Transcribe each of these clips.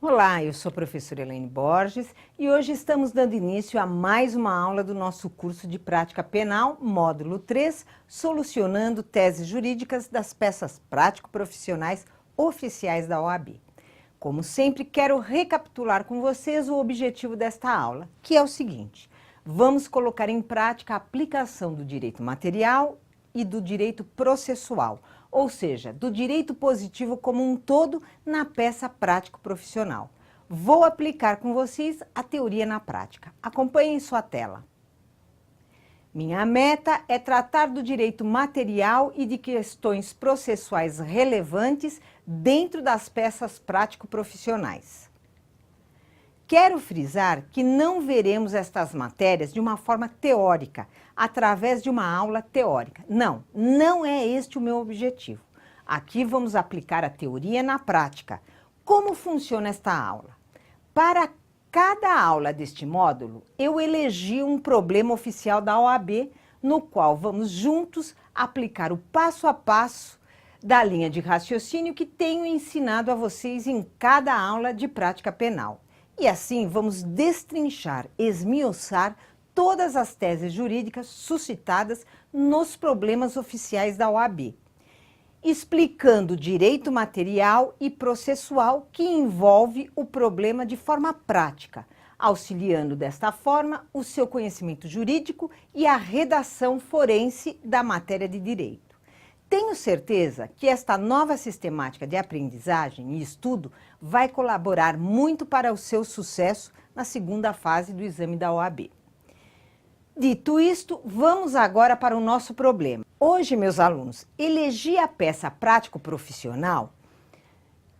Olá, eu sou a professora Elaine Borges e hoje estamos dando início a mais uma aula do nosso curso de Prática Penal, módulo 3, solucionando teses jurídicas das peças prático-profissionais oficiais da OAB. Como sempre, quero recapitular com vocês o objetivo desta aula, que é o seguinte: vamos colocar em prática a aplicação do direito material e do direito processual, ou seja, do direito positivo como um todo na peça prático-profissional. Vou aplicar com vocês a teoria na prática. Acompanhem sua tela. Minha meta é tratar do direito material e de questões processuais relevantes dentro das peças prático-profissionais. Quero frisar que não veremos estas matérias de uma forma teórica, através de uma aula teórica. Não é este o meu objetivo. Aqui vamos aplicar a teoria na prática. Como funciona esta aula? Para cada aula deste módulo, eu elegi um problema oficial da OAB, no qual vamos juntos aplicar o passo a passo da linha de raciocínio que tenho ensinado a vocês em cada aula de prática penal. E assim vamos destrinchar, esmiuçar todas as teses jurídicas suscitadas nos problemas oficiais da OAB, explicando direito material e processual que envolve o problema de forma prática, auxiliando desta forma o seu conhecimento jurídico e a redação forense da matéria de direito. Tenho certeza que esta nova sistemática de aprendizagem e estudo vai colaborar muito para o seu sucesso na segunda fase do exame da OAB. Dito isto, vamos agora para o nosso problema. Hoje, meus alunos, elegi a peça prático-profissional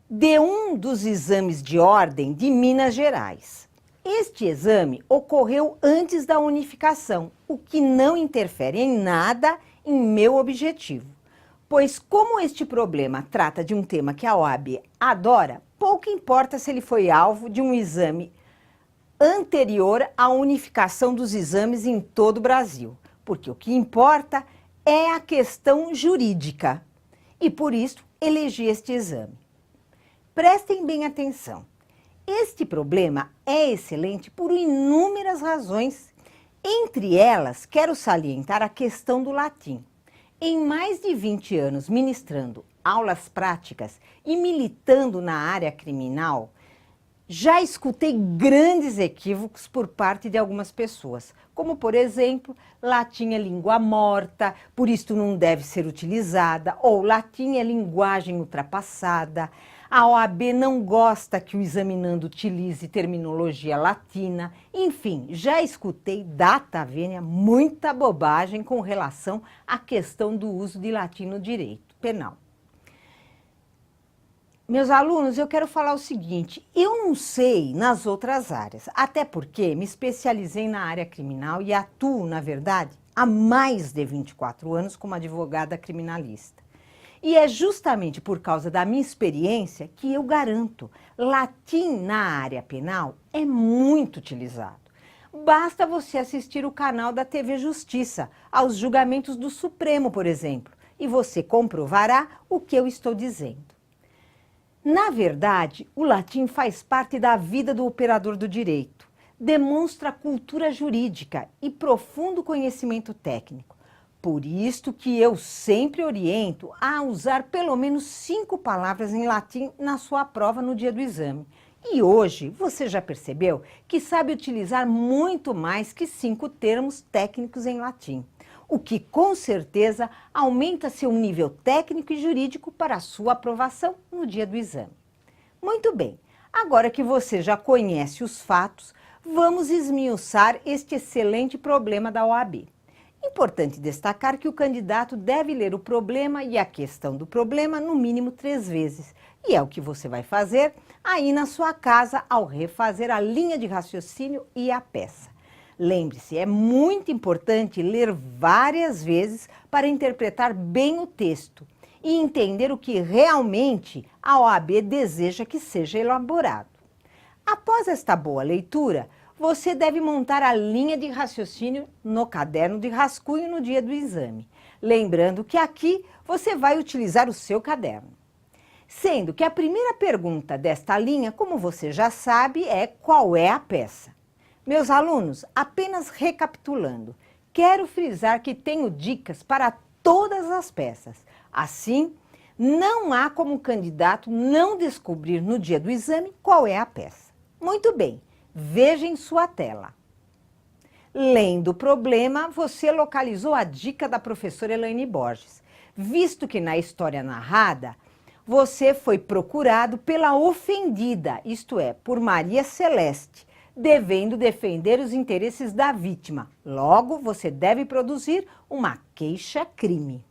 de um dos exames de ordem de Minas Gerais. Este exame ocorreu antes da unificação, o que não interfere em nada em meu objetivo. Pois como este problema trata de um tema que a OAB adora, pouco importa se ele foi alvo de um exame anterior à unificação dos exames em todo o Brasil, porque o que importa é a questão jurídica e por isso elegi este exame. Prestem bem atenção, este problema é excelente por inúmeras razões, entre elas quero salientar a questão do latim. Em mais de 20 anos ministrando aulas práticas e militando na área criminal, já escutei grandes equívocos por parte de algumas pessoas, como por exemplo, latim é língua morta, por isto não deve ser utilizada, ou latim é linguagem ultrapassada, a OAB não gosta que o examinando utilize terminologia latina, enfim, já escutei data vênia muita bobagem com relação à questão do uso de latim no direito penal. Meus alunos, eu quero falar o seguinte, eu não sei nas outras áreas, até porque me especializei na área criminal e atuo, na verdade, há mais de 24 anos como advogada criminalista. E é justamente por causa da minha experiência que eu garanto, latim na área penal é muito utilizado. Basta você assistir o canal da TV Justiça, aos julgamentos do Supremo, por exemplo, e você comprovará o que eu estou dizendo. Na verdade, o latim faz parte da vida do operador do direito, demonstra cultura jurídica e profundo conhecimento técnico. Por isto que eu sempre oriento a usar pelo menos 5 palavras em latim na sua prova no dia do exame. E hoje você já percebeu que sabe utilizar muito mais que 5 termos técnicos em latim, o que com certeza aumenta seu nível técnico e jurídico para a sua aprovação no dia do exame. Muito bem, agora que você já conhece os fatos, vamos esmiuçar este excelente problema da OAB. Importante destacar que o candidato deve ler o problema e a questão do problema no mínimo 3 vezes. E é o que você vai fazer aí na sua casa ao refazer a linha de raciocínio e a peça. Lembre-se, é muito importante ler várias vezes para interpretar bem o texto e entender o que realmente a OAB deseja que seja elaborado. Após esta boa leitura, você deve montar a linha de raciocínio no caderno de rascunho no dia do exame. Lembrando que aqui você vai utilizar o seu caderno. Sendo que a primeira pergunta desta linha, como você já sabe, é qual é a peça. Meus alunos, apenas recapitulando, quero frisar que tenho dicas para todas as peças. Assim, não há como o candidato não descobrir no dia do exame qual é a peça. Muito bem, veja em sua tela. Lendo o problema, você localizou a dica da professora Elaine Borges, visto que na história narrada, você foi procurado pela ofendida, isto é, por Maria Celeste, devendo defender os interesses da vítima. Logo, você deve produzir uma queixa-crime.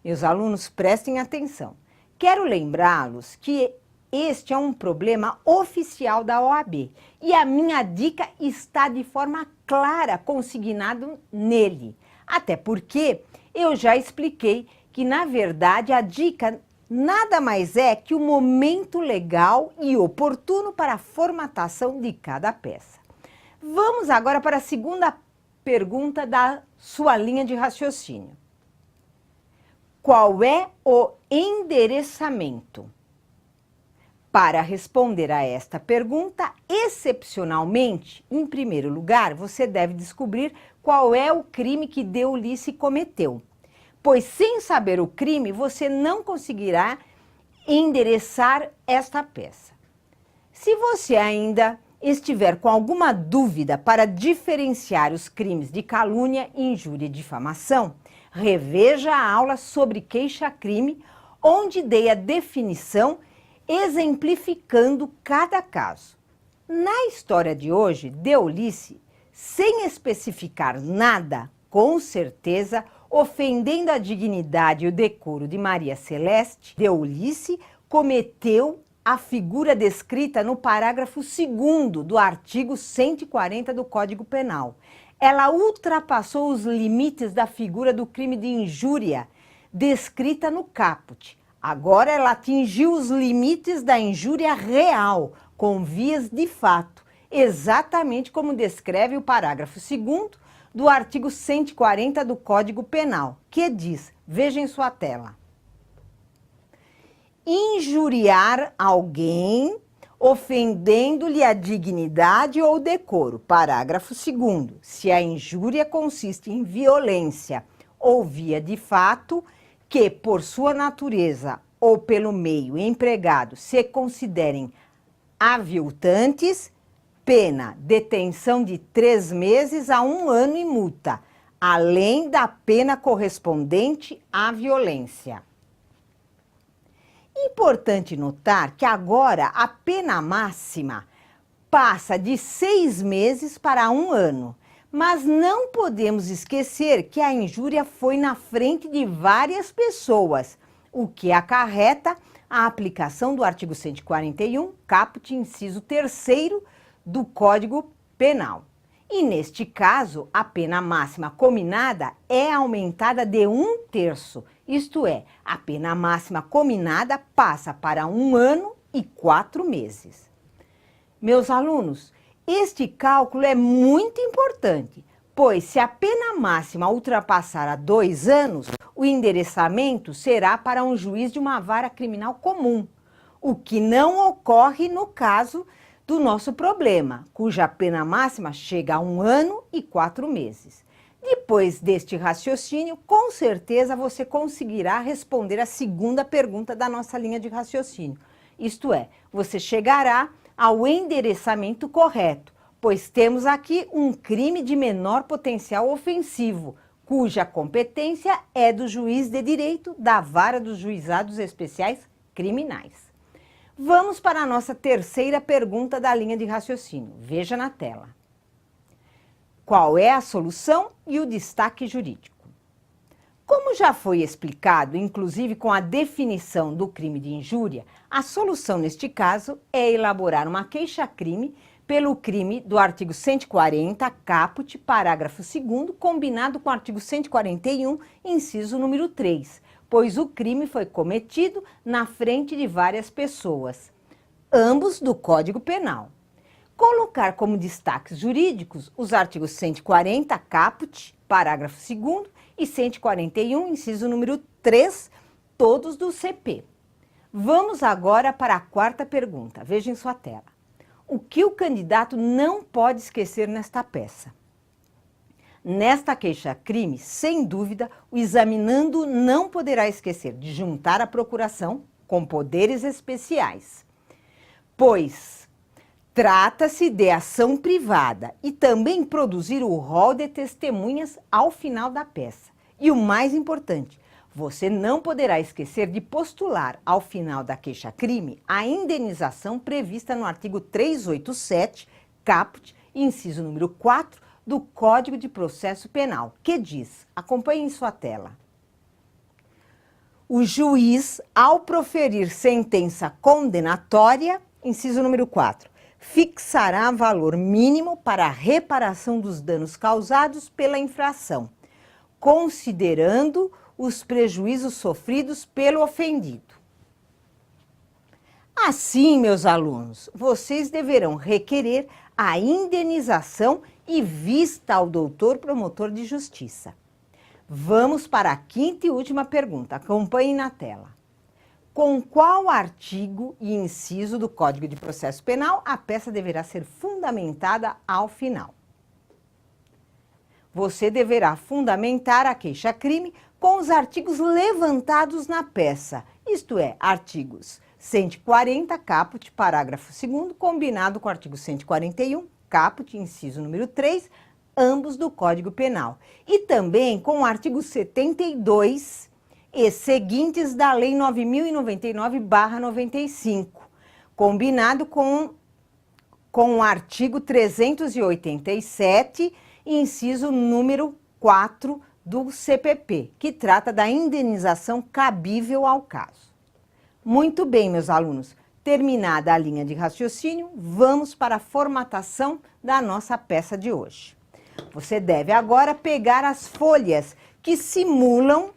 Meus alunos, prestem atenção. Quero lembrá-los que este é um problema oficial da OAB e a minha dica está de forma clara consignado nele. Até porque eu já expliquei que, na verdade, a dica nada mais é que o momento legal e oportuno para a formatação de cada peça. Vamos agora para a segunda pergunta da sua linha de raciocínio. Qual é o endereçamento? Para responder a esta pergunta, excepcionalmente, em primeiro lugar, você deve descobrir qual é o crime que Deolice cometeu. Pois sem saber o crime, você não conseguirá endereçar esta peça. Se você ainda estiver com alguma dúvida para diferenciar os crimes de calúnia, injúria e difamação, reveja a aula sobre queixa-crime, onde dei a definição exemplificando cada caso. Na história de hoje, Deolice, sem especificar nada, com certeza, ofendendo a dignidade e o decoro de Maria Celeste, Deolice cometeu a figura descrita no parágrafo 2º do artigo 140 do Código Penal. Ela ultrapassou os limites da figura do crime de injúria descrita no caput. Agora ela atingiu os limites da injúria real, com vias de fato, exatamente como descreve o parágrafo 2º do artigo 140 do Código Penal, que diz, veja em sua tela: injuriar alguém ofendendo-lhe a dignidade ou decoro. Parágrafo 2º. Se a injúria consiste em violência ou via de fato, que por sua natureza ou pelo meio empregado se considerem aviltantes, pena, detenção de 3 meses a 1 ano e multa, além da pena correspondente à violência. Importante notar que agora a pena máxima passa de 6 meses para 1 ano, mas não podemos esquecer que a injúria foi na frente de várias pessoas, o que acarreta a aplicação do artigo 141, caput, inciso 3º do Código Penal. E neste caso, a pena máxima cominada é aumentada de 1/3, isto é, a pena máxima cominada passa para 1 ano e 4 meses. Meus alunos, este cálculo é muito importante, pois se a pena máxima ultrapassar a 2 anos, o endereçamento será para um juiz de uma vara criminal comum, o que não ocorre no caso do nosso problema, cuja pena máxima chega a 1 ano e 4 meses. Depois deste raciocínio, com certeza você conseguirá responder a segunda pergunta da nossa linha de raciocínio. Isto é, você chegará ao endereçamento correto, pois temos aqui um crime de menor potencial ofensivo, cuja competência é do juiz de direito da Vara dos Juizados Especiais Criminais. Vamos para a nossa terceira pergunta da linha de raciocínio. Veja na tela. Qual é a solução e o destaque jurídico? Como já foi explicado, inclusive com a definição do crime de injúria, a solução neste caso é elaborar uma queixa-crime pelo crime do artigo 140, caput, parágrafo 2º, combinado com o artigo 141, inciso número 3, pois o crime foi cometido na frente de várias pessoas, ambos do Código Penal. Colocar como destaques jurídicos os artigos 140, caput, parágrafo 2º, e 141, inciso número 3, todos do CP. Vamos agora para a quarta pergunta. Veja em sua tela. O que o candidato não pode esquecer nesta peça? Nesta queixa-crime, sem dúvida, o examinando não poderá esquecer de juntar a procuração com poderes especiais, pois trata-se de ação privada e também produzir o rol de testemunhas ao final da peça. E o mais importante, você não poderá esquecer de postular ao final da queixa-crime a indenização prevista no artigo 387, caput, inciso número 4, do Código de Processo Penal, que diz, acompanhe em sua tela: o juiz, ao proferir sentença condenatória, inciso número 4, fixará valor mínimo para a reparação dos danos causados pela infração, considerando os prejuízos sofridos pelo ofendido. Assim, meus alunos, vocês deverão requerer a indenização e vista ao doutor promotor de justiça. Vamos para a quinta e última pergunta. Acompanhe na tela. Com qual artigo e inciso do Código de Processo Penal a peça deverá ser fundamentada ao final? Você deverá fundamentar a queixa-crime com os artigos levantados na peça, isto é, artigos 140, caput, parágrafo 2º, combinado com o artigo 141, caput, inciso número 3, ambos do Código Penal. E também com o artigo 72 e seguintes da Lei 9.099/95, combinado com o artigo 387, inciso número 4 do CPP, que trata da indenização cabível ao caso. Muito bem, meus alunos, terminada a linha de raciocínio, vamos para a formatação da nossa peça de hoje. Você deve agora pegar as folhas que simulam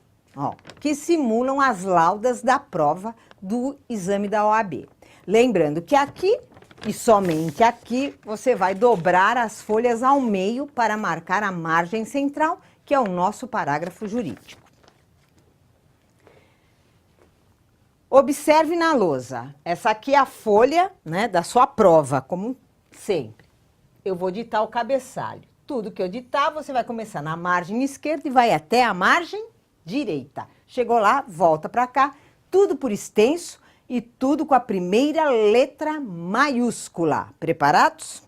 as laudas da prova do exame da OAB. Lembrando que aqui, e somente aqui, você vai dobrar as folhas ao meio para marcar a margem central, que é o nosso parágrafo jurídico. Observe na lousa, essa aqui é a folha, né, da sua prova, como sempre. Eu vou ditar o cabeçalho. Tudo que eu ditar, você vai começar na margem esquerda e vai até a margem direita. Chegou lá, volta para cá, tudo por extenso e tudo com a primeira letra maiúscula. Preparados?